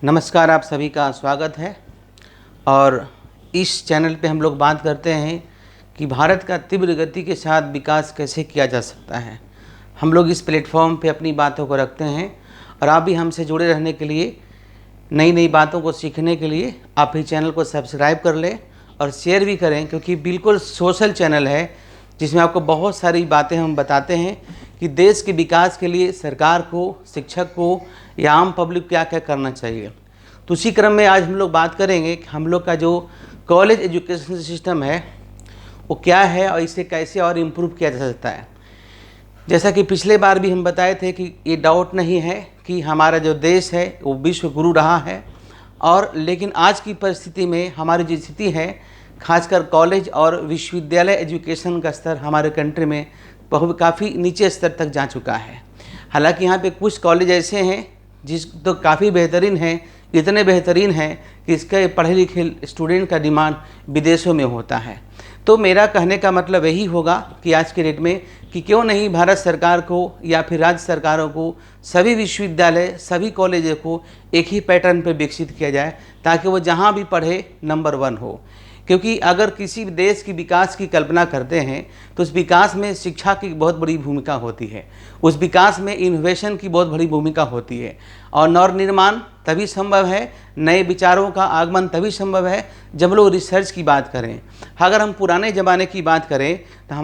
नमस्कार, आप सभी का स्वागत है। और इस चैनल पे हम लोग बात करते हैं कि भारत का तीव्र गति के साथ विकास कैसे किया जा सकता है। हम लोग इस प्लेटफॉर्म पे अपनी बातों को रखते हैं और आप भी हमसे जुड़े रहने के लिए, नई नई बातों को सीखने के लिए आप ही चैनल को सब्सक्राइब कर लें और शेयर भी करें, क्योंकि बिल्कुल सोशल चैनल है जिसमें आपको बहुत सारी बातें हम बताते हैं कि देश के विकास के लिए सरकार को, शिक्षक को या आम पब्लिक क्या क्या करना चाहिए। तो उसी क्रम में आज हम लोग बात करेंगे कि हम लोग का जो कॉलेज एजुकेशन सिस्टम है वो क्या है और इसे कैसे और इम्प्रूव किया जा सकता है। जैसा कि पिछले बार भी हम बताए थे कि ये डाउट नहीं है कि हमारा जो देश है वो विश्व गुरु रहा है, और लेकिन आज की परिस्थिति में हमारी जो स्थिति है, खासकर कॉलेज और विश्वविद्यालय एजुकेशन का स्तर हमारे कंट्री में बहुत काफ़ी नीचे स्तर तक जा चुका है। हालांकि यहाँ पे कुछ कॉलेज ऐसे हैं जिस तो काफ़ी बेहतरीन हैं, इतने बेहतरीन हैं कि इसके पढ़े लिखे स्टूडेंट का डिमांड विदेशों में होता है। तो मेरा कहने का मतलब यही होगा कि आज के डेट में कि क्यों नहीं भारत सरकार को या फिर राज्य सरकारों को सभी विश्वविद्यालय, सभी कॉलेजों को एक ही पैटर्न पर विकसित किया जाए ताकि वो जहाँ भी पढ़े नंबर 1 हो। क्योंकि अगर किसी भी देश की विकास की कल्पना करते हैं तो उस विकास में शिक्षा की बहुत बड़ी भूमिका होती है, उस विकास में इनोवेशन की बहुत बड़ी भूमिका होती है, और नवनिर्माण तभी संभव है, नए विचारों का आगमन तभी संभव है जब लोग रिसर्च की बात करें। अगर हम पुराने ज़माने की बात करें तो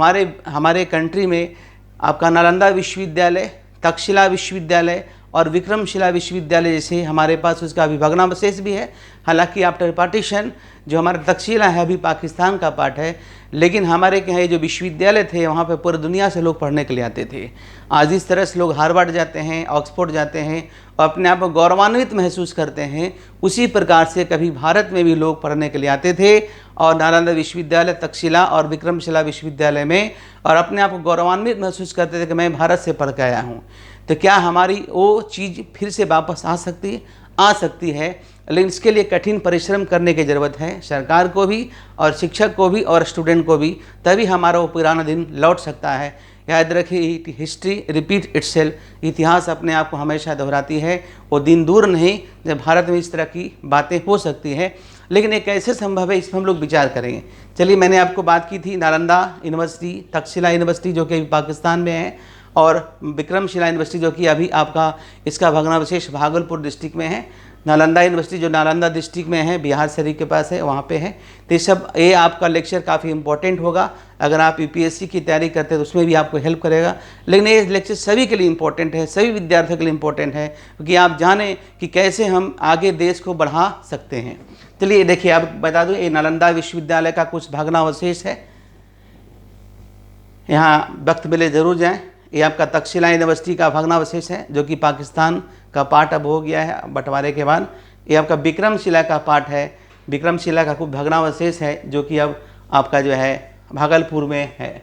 हमारे कंट्री में आपका नालंदा विश्वविद्यालय, तक्षशिला विश्वविद्यालय और विक्रमशिला विश्वविद्यालय जैसे हमारे पास उसका अभी भग्नावशेष भी है। हालांकि आफ्टर पार्टीशन जो हमारा तक्षशिला है अभी पाकिस्तान का पार्ट है, लेकिन हमारे के यहाँ जो विश्वविद्यालय थे वहाँ पे पूरी दुनिया से लोग पढ़ने के लिए आते थे। आज इस तरह से लोग हार्वर्ड जाते हैं, ऑक्सफोर्ड जाते हैं और अपने आप को गौरवान्वित महसूस करते हैं। उसी प्रकार से कभी भारत में भी लोग पढ़ने के लिए आते थे और नालंदा विश्वविद्यालय, तक्षशिला और विक्रमशिला विश्वविद्यालय में, और अपने आप को गौरवान्वित महसूस करते थे कि मैं भारत से पढ़ के आया हूँ। तो क्या हमारी वो चीज़ फिर से वापस आ सकती है? आ सकती है, लेकिन इसके लिए कठिन परिश्रम करने की ज़रूरत है, सरकार को भी और शिक्षक को भी और स्टूडेंट को भी, तभी हमारा वो पुराना दिन लौट सकता है। याद रखिए, हिस्ट्री रिपीट इटसेल्फ, इतिहास अपने आप को हमेशा दोहराती है। वो दिन दूर नहीं जब भारत में इस तरह की बातें हो सकती है, लेकिन ये कैसे संभव है इस पर हम लोग विचार करेंगे। चलिए, मैंने आपको बात की थी नालंदा यूनिवर्सिटी, तक्षशिला यूनिवर्सिटी जो कि पाकिस्तान में है, और विक्रमशिला यूनिवर्सिटी जो कि अभी आपका इसका भग्नावशेष भागलपुर डिस्ट्रिक्ट में है। नालंदा यूनिवर्सिटी जो नालंदा डिस्ट्रिक्ट में है, बिहार शरीफ के पास है, वहाँ पे है। तो ये आपका लेक्चर काफ़ी इंपॉर्टेंट होगा। अगर आप यूपीएससी की तैयारी करते हैं तो उसमें भी आपको हेल्प करेगा। लेकिन ये लेक्चर सभी के लिए इंपॉर्टेंट है, सभी विद्यार्थियों के लिए इंपॉर्टेंट है, क्योंकि आप जानें कि कैसे हम आगे देश को बढ़ा सकते हैं। चलिए देखिए, आप बता दूँ, ये नालंदा विश्वविद्यालय का कुछ भग्नावशेष है। यहाँ वक्त मिले ज़रूर जाएँ। ये आपका तक्षशिला यूनिवर्सिटी का भग्नावशेष है जो कि पाकिस्तान का पार्ट अब हो गया है बंटवारे के बाद। ये आपका विक्रमशिला का पार्ट है, विक्रमशिला का कुछ भग्नावशेष है जो कि अब आपका जो है भागलपुर में है।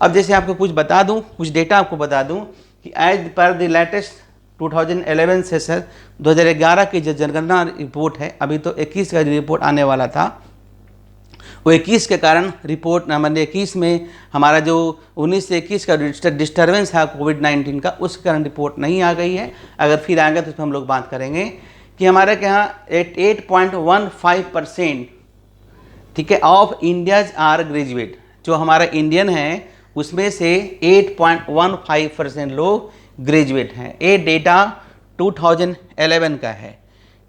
अब जैसे आपको कुछ बता दूं, कुछ डेटा आपको बता दूं कि as per the latest 2011 session 2011 की जो जनगणना रिपोर्ट है, अभी तो 21 का रिपोर्ट आने वाला था, वो 21 के कारण रिपोर्ट नंबर 21 में हमारा जो 19 से 21 का डिस्टर्बेंस है कोविड-19 का, उस कारण रिपोर्ट नहीं आ गई है। अगर फिर आएगा तो उस पर हम लोग बात करेंगे कि हमारे के यहाँ 8.15%, ठीक है, ऑफ इंडियाज आर ग्रेजुएट। जो हमारा इंडियन है उसमें से 8.15% लोग ग्रेजुएट हैं। ये डेटा 2011 का है,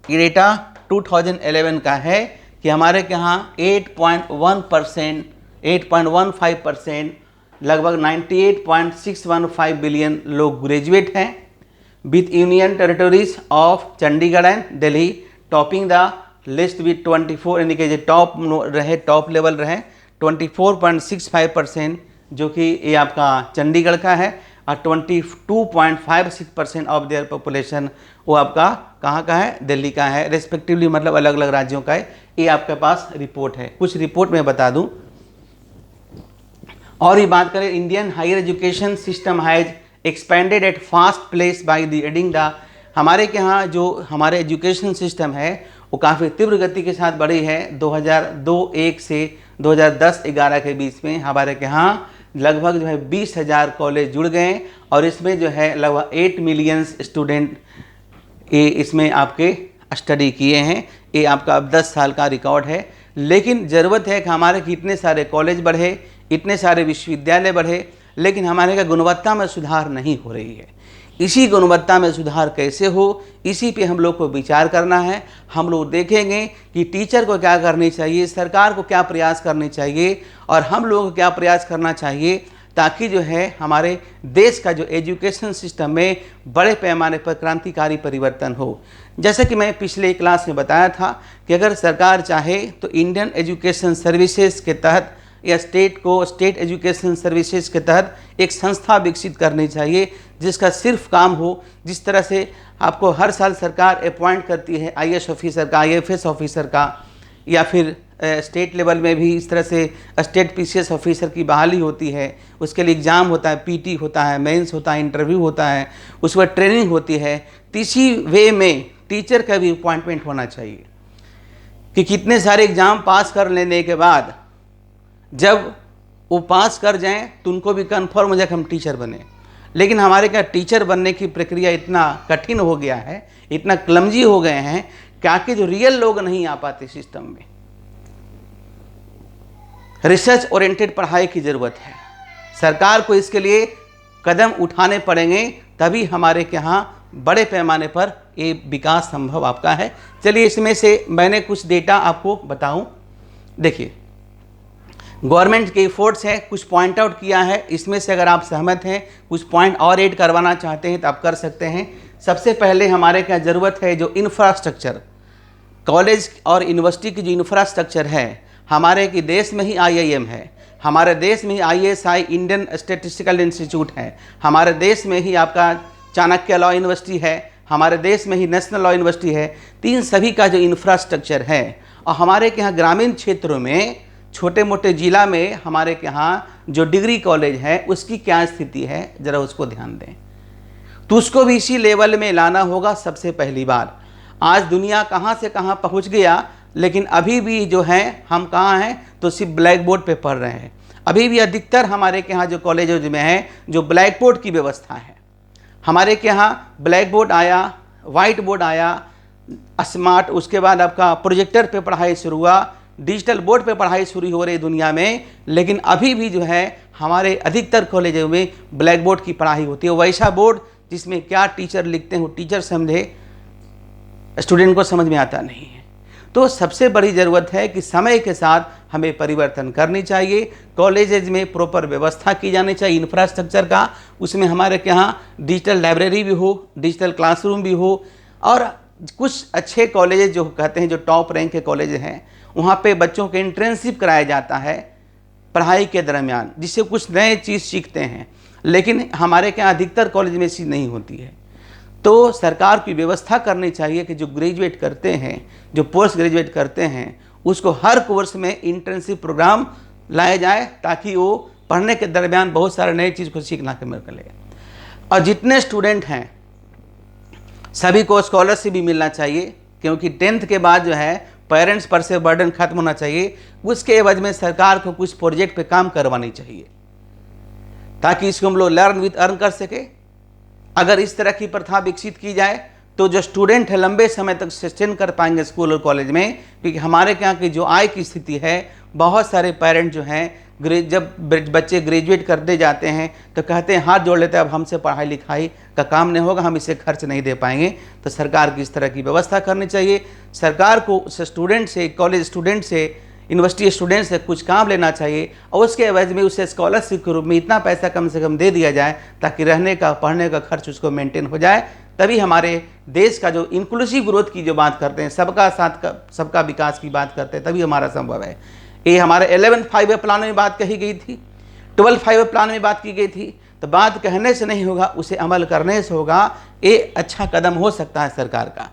ये डेटा 2011 का है कि हमारे के यहाँ 8.15% लगभग 98.615 बिलियन लोग ग्रेजुएट हैं, with union territories of Chandigarh and Delhi topping the list with 24, यानी कि टॉप लेवल रहे 24.65%, जो कि ये आपका चंडीगढ़ का है, और 22.56% ऑफ देयर पॉपुलेशन वो आपका कहाँ का है? दिल्ली का है, रेस्पेक्टिवली, मतलब अलग अलग राज्यों का है। ये आपके पास रिपोर्ट है। कुछ रिपोर्ट में बता दूं और ये बात करें, Indian higher education system has expanded at fast place by the adding the, हमारे के यहाँ जो हमारे एजुकेशन सिस्टम है वो काफ़ी तीव्र गति के साथ बढ़ी है। 2002-1 से 2010-11 के बीच में हमारे के यहाँ लगभग जो है 20,000 कॉलेज जुड़ गए, और इसमें जो है लगभग 8 मिलियन स्टूडेंट इसमें आपके स्टडी किए हैं। ये आपका अब 10 साल का रिकॉर्ड है। लेकिन ज़रूरत है कि हमारे इतने सारे कॉलेज बढ़े, इतने सारे विश्वविद्यालय बढ़े, लेकिन हमारे का गुणवत्ता में सुधार नहीं हो रही है। इसी गुणवत्ता में सुधार कैसे हो, इसी पे हम लोग को विचार करना है। हम लोग देखेंगे कि टीचर को क्या करनी चाहिए, सरकार को क्या प्रयास करनी चाहिए और हम लोगों को क्या प्रयास करना चाहिए, ताकि जो है हमारे देश का जो एजुकेशन सिस्टम में बड़े पैमाने पर क्रांतिकारी परिवर्तन हो। जैसे कि मैं पिछले क्लास में बताया था कि अगर सरकार चाहे तो इंडियन एजुकेशन सर्विसेज के तहत या स्टेट एजुकेशन सर्विसेज के तहत एक संस्था विकसित करनी चाहिए, जिसका सिर्फ काम हो, जिस तरह से आपको हर साल सरकार अपॉइंट करती है IAS ऑफिसर का, IFS ऑफिसर का, या फिर स्टेट लेवल में भी इस तरह से स्टेट PCS ऑफिसर की बहाली होती है। उसके लिए एग्ज़ाम होता है, PT होता है, मेंस होता है, इंटरव्यू होता है, उसके बाद ट्रेनिंग होती है। इसी वे में टीचर का भी अपॉइंटमेंट होना चाहिए कि कितने सारे एग्ज़ाम पास कर लेने के बाद जब वो पास कर जाएं तो उनको भी कन्फर्म हो जाए कि हम टीचर बने। लेकिन हमारे क्या टीचर बनने की प्रक्रिया इतना कठिन हो गया है, इतना क्लमजी हो गए हैं कि जो रियल लोग नहीं आ पाते सिस्टम में। रिसर्च ओरिएंटेड पढ़ाई की ज़रूरत है। सरकार को इसके लिए कदम उठाने पड़ेंगे, तभी हमारे यहाँ बड़े पैमाने पर ये विकास संभव आपका है। चलिए इसमें से मैंने कुछ डेटा आपको बताऊं। देखिए, गवर्नमेंट के एफर्ट्स है, कुछ पॉइंट आउट किया है। इसमें से अगर आप सहमत हैं, कुछ पॉइंट और ऐड करवाना चाहते हैं तो आप कर सकते हैं। सबसे पहले हमारे क्या ज़रूरत है, जो इंफ्रास्ट्रक्चर, कॉलेज और यूनिवर्सिटी की जो इंफ्रास्ट्रक्चर है, हमारे की देश में ही IIM है, हमारे देश में ही ISI इंडियन स्टैटिस्टिकल इंस्टीट्यूट है, हमारे देश में ही आपका चाणक्य लॉ यूनिवर्सिटी है, हमारे देश में ही नेशनल लॉ यूनिवर्सिटी है। तीन सभी का जो इंफ्रास्ट्रक्चर है, और हमारे के यहाँ ग्रामीण क्षेत्रों में, छोटे मोटे ज़िला में हमारे के यहाँ जो डिग्री कॉलेज है उसकी क्या स्थिति है, ज़रा उसको ध्यान दें। तो उसको भी इसी लेवल में लाना होगा। सबसे पहली बार, आज दुनिया कहाँ से कहाँ पहुँच गया, लेकिन अभी भी जो है हम कहाँ हैं, तो सिर्फ ब्लैक बोर्ड पे पढ़ रहे हैं। अभी भी अधिकतर हमारे के यहाँ जो कॉलेजों में है, जो ब्लैक बोर्ड की व्यवस्था है। हमारे के यहाँ ब्लैक बोर्ड आया, वाइट बोर्ड आया, स्मार्ट, उसके बाद आपका प्रोजेक्टर पे पढ़ाई शुरू हुआ, डिजिटल बोर्ड पे पढ़ाई शुरू हो रही दुनिया में। लेकिन अभी भी जो है हमारे अधिकतर कॉलेजों में ब्लैक बोर्ड की पढ़ाई होती है। वैसा बोर्ड जिसमें क्या टीचर लिखते हैं वो टीचर समझे, स्टूडेंट को समझ में आता नहीं है। तो सबसे बड़ी ज़रूरत है कि समय के साथ हमें परिवर्तन करनी चाहिए। कॉलेजेज में प्रॉपर व्यवस्था की जानी चाहिए इंफ्रास्ट्रक्चर का। उसमें हमारे यहाँ डिजिटल लाइब्रेरी भी हो, डिजिटल क्लासरूम भी हो, और कुछ अच्छे कॉलेजेज जो कहते हैं, जो टॉप रैंक के कॉलेज हैं, वहाँ पे बच्चों के इंटर्नशिप कराया जाता है पढ़ाई के दरमियान, जिससे कुछ नए चीज़ सीखते हैं। लेकिन हमारे यहाँ अधिकतर कॉलेज में चीज़ नहीं होती है। तो सरकार की व्यवस्था करनी चाहिए कि जो ग्रेजुएट करते हैं, जो पोस्ट ग्रेजुएट करते हैं, उसको हर कोर्स में इंटर्नशिप प्रोग्राम लाया जाए, ताकि वो पढ़ने के दरमियान बहुत सारे नई चीज़ को सीखना के मौका मिले। और जितने स्टूडेंट हैं सभी को स्कॉलरशिप भी मिलना चाहिए, क्योंकि 10th के बाद जो है पेरेंट्स पर से बर्डन खत्म होना चाहिए। उसके एवज में सरकार को कुछ प्रोजेक्ट पे काम करवानी चाहिए, ताकि इसको हम लोग लर्न विद अर्न कर सके। अगर इस तरह की प्रथा विकसित की जाए तो जो स्टूडेंट है लंबे समय तक सस्टेन कर पाएंगे स्कूल और कॉलेज में। क्योंकि हमारे यहाँ की जो आय की स्थिति है, बहुत सारे पेरेंट जो हैं जब बच्चे ग्रेजुएट करते जाते हैं तो कहते हैं, हाथ जोड़ लेते हैं, अब हमसे पढ़ाई लिखाई का काम नहीं होगा, हम इसे खर्च नहीं दे पाएंगे। तो सरकार की इस तरह की व्यवस्था करनी चाहिए। सरकार को स्टूडेंट से, कॉलेज स्टूडेंट से, यूनिवर्सिटी स्टूडेंट से कुछ काम लेना चाहिए, और उसके एवज में उसे स्कॉलरशिप के रूप में इतना पैसा कम से कम दे दिया जाए, ताकि रहने का, पढ़ने का खर्च उसको मेंटेन हो जाए। तभी हमारे देश का जो इंक्लूसिव ग्रोथ की जो बात करते हैं, सबका साथ का, सबका विकास की बात करते हैं, तभी हमारा संभव है। ये हमारे 11-5 प्लान में बात कही गई थी, 12-5 प्लान में बात की गई थी। तो बात कहने से नहीं होगा, उसे अमल करने से होगा। ये अच्छा कदम हो सकता है सरकार का।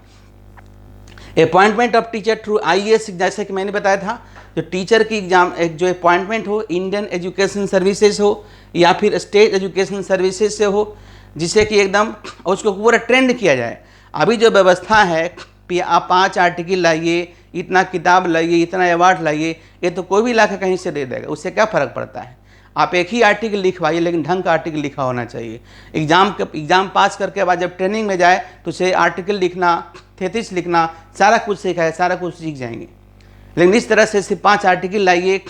Appointment of teacher through IAS, जैसे कि मैंने बताया था, जो टीचर की एग्जाम, एक जो अपॉइंटमेंट हो, इंडियन एजुकेशन सर्विसेज हो या फिर स्टेट एजुकेशन सर्विसेज से हो, जिससे कि एकदम उसको पूरा ट्रेंड किया जाए। अभी जो व्यवस्था है कि आप 5 आर्टिकल लाइए, इतना किताब लाइए, इतना अवार्ड लाइए, ये तो कोई भी ला के कहीं से दे देगा, उससे क्या फ़र्क पड़ता है। आप एक ही आर्टिकल लिखवाइए, लेकिन ढंग का आर्टिकल लिखा होना चाहिए। एग्ज़ाम पास करके बाद जब ट्रेनिंग में जाए तो उसे आर्टिकल लिखना, थेसिस लिखना, सारा कुछ सीखा है, सारा कुछ सीख जाएंगे। लेकिन इस तरह से सिर्फ 5 आर्टिकल लाइए,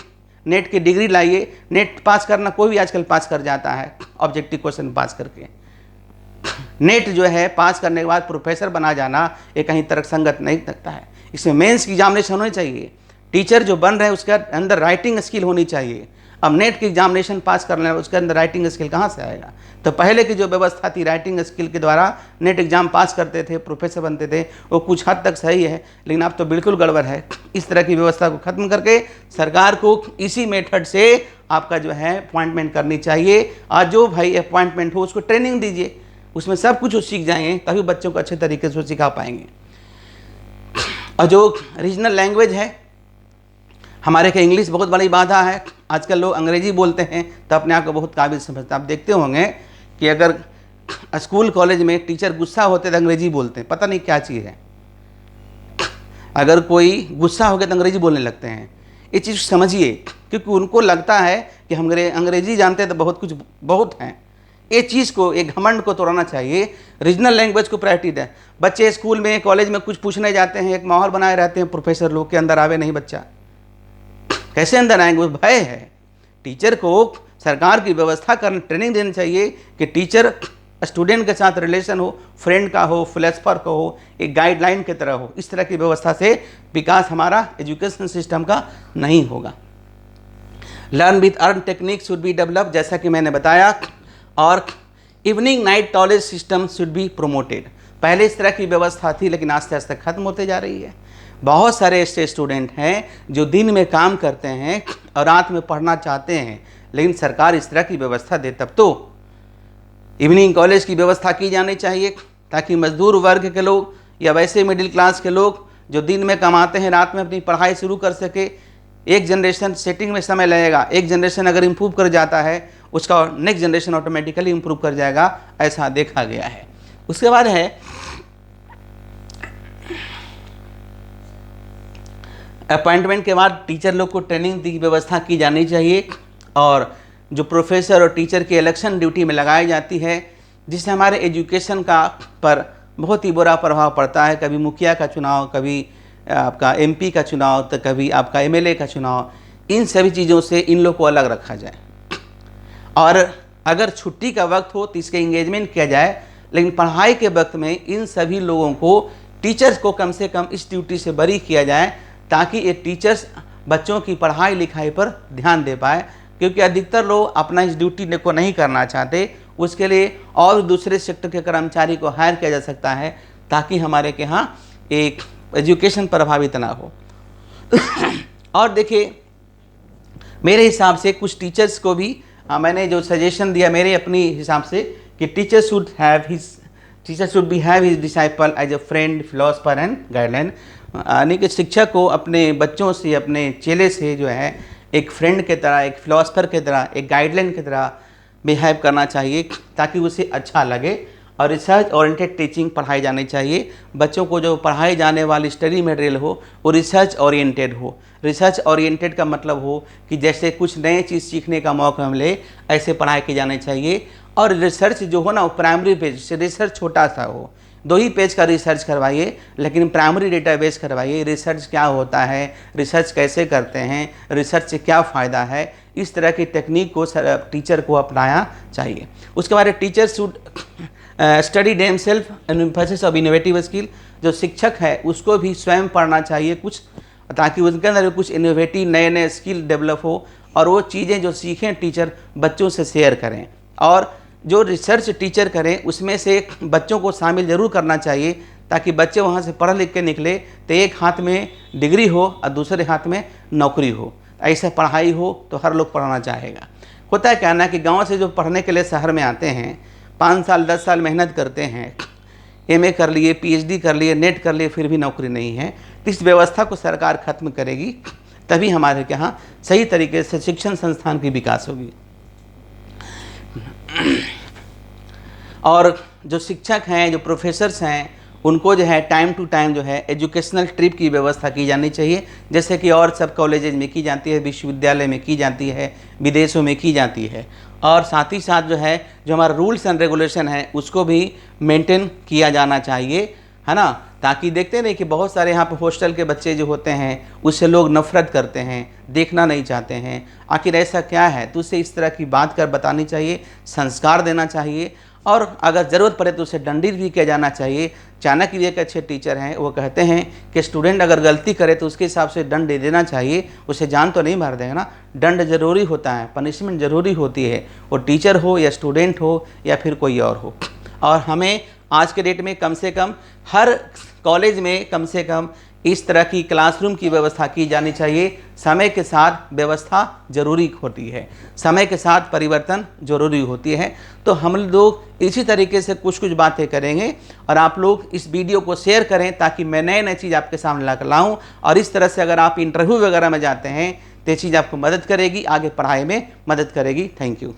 नेट की डिग्री लाइए, नेट पास करना कोई भी आजकल पास कर जाता है ऑब्जेक्टिव क्वेश्चन पास करके। नेट जो है पास करने के बाद प्रोफेसर बना जाना ये कहीं तर्कसंगत नहीं लगता है। इसमें मेंस की एग्जामिनेशन होनी चाहिए, टीचर जो बन रहे हैं उसके अंदर राइटिंग स्किल होनी चाहिए। अब नेट की एग्जामिनेशन पास करना है, उसके अंदर राइटिंग स्किल कहाँ से आएगा? तो पहले की जो व्यवस्था थी राइटिंग स्किल के द्वारा नेट एग्जाम पास करते थे, प्रोफेसर बनते थे, वो कुछ हद तक सही है, लेकिन अब तो बिल्कुल गड़बड़ है। इस तरह की व्यवस्था को खत्म करके सरकार को इसी मेथड से आपका जो है अपॉइंटमेंट करनी चाहिए। आज जो भाई अपॉइंटमेंट हो उसको ट्रेनिंग दीजिए, उसमें सब कुछ वो सीख जाएंगे, तभी बच्चों को अच्छे तरीके से सिखा पाएंगे। और जो रीजनल लैंग्वेज है हमारे के इंग्लिश बहुत बड़ी बाधा है। आजकल लोग अंग्रेजी बोलते हैं तो अपने आप को बहुत काबिल समझते हैं। आप देखते होंगे कि अगर स्कूल कॉलेज में टीचर गुस्सा होते तो अंग्रेजी बोलते हैं, पता नहीं क्या चीज़ है। अगर कोई गुस्सा हो गया तो अंग्रेजी बोलने लगते हैं। ये चीज़ समझिए, क्योंकि उनको लगता है कि हम अंग्रेजी जानते हैं तो बहुत हैं। ये चीज़ को, एक घमंड को तोड़ना चाहिए। रीजनल लैंग्वेज को प्रायोरिटी दें। बच्चे स्कूल में कॉलेज में कुछ पूछने जाते हैं, एक माहौल बनाए रहते हैं प्रोफेसर लोग के, अंदर आवे नहीं बच्चा, कैसे अंदर आएंगे? वो भय है। टीचर को सरकार की व्यवस्था करने, ट्रेनिंग देनी चाहिए कि टीचर स्टूडेंट के साथ रिलेशन हो, फ्रेंड का हो, फिलोसफर का हो, एक गाइडलाइन की तरह हो। इस तरह की व्यवस्था से विकास हमारा एजुकेशन सिस्टम का नहीं होगा। Learn with earn technique should be develop, जैसा कि मैंने बताया। और evening night knowledge system should be promoted. पहले इस तरह की व्यवस्था थी, लेकिन आस्ते आस्ते खत्म होते जा रही है। बहुत सारे ऐसे स्टूडेंट हैं जो दिन में काम करते हैं और रात में पढ़ना चाहते हैं, लेकिन सरकार इस तरह की व्यवस्था दे तब तो। इवनिंग कॉलेज की व्यवस्था की जानी चाहिए, ताकि मजदूर वर्ग के लोग या वैसे मिडिल क्लास के लोग जो दिन में कमाते हैं रात में अपनी पढ़ाई शुरू कर सके। एक जनरेशन सेटिंग में समय लगेगा, एक जनरेशन अगर इम्प्रूव कर जाता है उसका नेक्स्ट जनरेशन ऑटोमेटिकली इम्प्रूव कर जाएगा, ऐसा देखा गया है। उसके बाद है अपॉइंटमेंट के बाद टीचर लोग को ट्रेनिंग की व्यवस्था की जानी चाहिए, और जो प्रोफेसर और टीचर की इलेक्शन ड्यूटी में लगाई जाती है, जिससे हमारे एजुकेशन का पर बहुत ही बुरा प्रभाव पड़ता है। कभी मुखिया का चुनाव, कभी आपका एमपी का चुनाव, तो कभी आपका एमएलए का चुनाव। इन सभी चीज़ों से इन लोग को अलग रखा जाए, और अगर छुट्टी का वक्त हो तो इसके इंगेजमेंट किया जाए, लेकिन पढ़ाई के वक्त में इन सभी लोगों को, टीचर्स को कम से कम इस ड्यूटी से बरी किया जाए, ताकि ये टीचर्स बच्चों की पढ़ाई लिखाई पर ध्यान दे पाए। क्योंकि अधिकतर लोग अपना इस ड्यूटी को नहीं करना चाहते। उसके लिए और दूसरे सेक्टर के कर्मचारी को हायर किया जा सकता है, ताकि हमारे के यहाँ एक एजुकेशन प्रभावित ना हो। और देखिए, मेरे हिसाब से कुछ टीचर्स को भी मैंने जो सजेशन दिया मेरे अपनी हिसाब से, कि teacher should be have his disciple as a friend, philosopher and guideline. यानी कि शिक्षक को अपने बच्चों से, अपने चेले से जो है एक फ्रेंड के तरह, एक फिलोसफर के तरह, एक गाइडलाइन की तरह बिहेव करना चाहिए, ताकि उसे अच्छा लगे। और रिसर्च ओरिएंटेड टीचिंग पढ़ाई जानी चाहिए। बच्चों को जो पढ़ाई जाने वाली स्टडी मटेरियल हो वो रिसर्च ओरिएंटेड हो। रिसर्च ओरिएंटेड का मतलब हो कि जैसे कुछ नए चीज़ सीखने का मौका मिले, ऐसे पढ़ाई की जानी चाहिए। और रिसर्च जो हो ना, वो प्राइमरी पेज से रिसर्च छोटा सा हो, 2 ही पेज का रिसर्च करवाइए, लेकिन प्राइमरी डेटाबेस करवाइए। रिसर्च क्या होता है, रिसर्च कैसे करते हैं, रिसर्च से क्या फ़ायदा है, इस तरह की टेक्निक को टीचर को अपनाया चाहिए। उसके बाद teacher should study them self and emphasis of innovative skill. जो शिक्षक है उसको भी स्वयं पढ़ना चाहिए कुछ, ताकि उनके अंदर कुछ इनोवेटिव नए स्किल डेवलप हो, और वो चीज़ें जो सीखें टीचर बच्चों से शेयर करें। और जो रिसर्च टीचर करें उसमें से बच्चों को शामिल ज़रूर करना चाहिए, ताकि बच्चे वहाँ से पढ़ लिख के निकले तो एक हाथ में डिग्री हो और दूसरे हाथ में नौकरी हो। ऐसा पढ़ाई हो तो हर लोग पढ़ना चाहेगा। होता है क्या ना कि गांव से जो पढ़ने के लिए शहर में आते हैं, 5 साल 10 साल मेहनत करते हैं, एमए कर लिए, पीएचडी कर लिए, नेट कर लिए, फिर भी नौकरी नहीं है। तो इस व्यवस्था को सरकार खत्म करेगी, तभी हमारे यहाँ सही तरीके से शिक्षण संस्थान की विकास होगी। और जो शिक्षक हैं, जो प्रोफेसर्स हैं, उनको जो है टाइम टू टाइम जो है एजुकेशनल ट्रिप की व्यवस्था की जानी चाहिए, जैसे कि और सब कॉलेजेज में की जाती है, विश्वविद्यालय में की जाती है, विदेशों में की जाती है। और साथ ही साथ जो है जो हमारा रूल्स एंड रेगुलेशन है उसको भी मेंटेन किया जाना चाहिए, है ना, ताकि देखते नहीं कि बहुत सारे यहाँ पे हॉस्टल के बच्चे जो होते हैं उससे लोग नफरत करते हैं, देखना नहीं चाहते हैं। आखिर ऐसा क्या है, तो उसे इस तरह की बात कर बतानी चाहिए, संस्कार देना चाहिए, और अगर ज़रूरत पड़े तो उसे दंडित भी किया जाना चाहिए। चाणक्य जी एक अच्छे टीचर हैं, वो कहते हैं कि स्टूडेंट अगर गलती करे तो उसके हिसाब से दंड दे देना चाहिए, उसे जान तो नहीं मार देगा ना। दंड जरूरी होता है, पनिशमेंट जरूरी होती है, वो टीचर हो या स्टूडेंट हो या फिर कोई और हो। और हमें आज के डेट में कम से कम हर कॉलेज में कम से कम इस तरह की क्लासरूम की व्यवस्था की जानी चाहिए। समय के साथ व्यवस्था जरूरी होती है, समय के साथ परिवर्तन जरूरी होती है। तो हम लोग इसी तरीके से कुछ कुछ बातें करेंगे, और आप लोग इस वीडियो को शेयर करें ताकि मैं नए नई चीज़ आपके सामने ला कर लाऊँ। और इस तरह से अगर आप इंटरव्यू वगैरह में जाते हैं तो ये चीज़ आपको मदद करेगी, आगे पढ़ाई में मदद करेगी। Thank you.